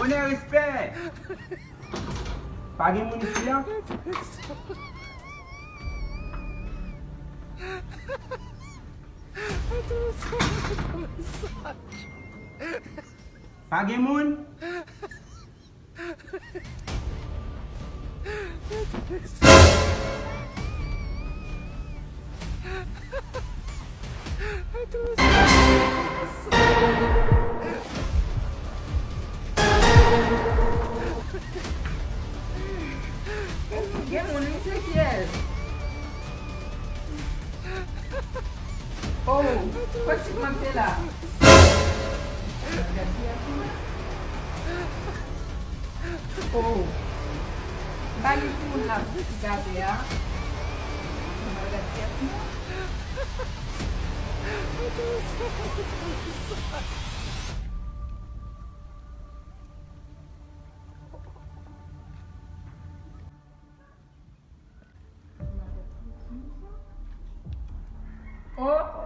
Honneur, respect. Pas de monde ici là? Pas de monde? Gen moun li se kyel. Oh, kwa si mante la? Oh, bagi moun la gade ya. Oh.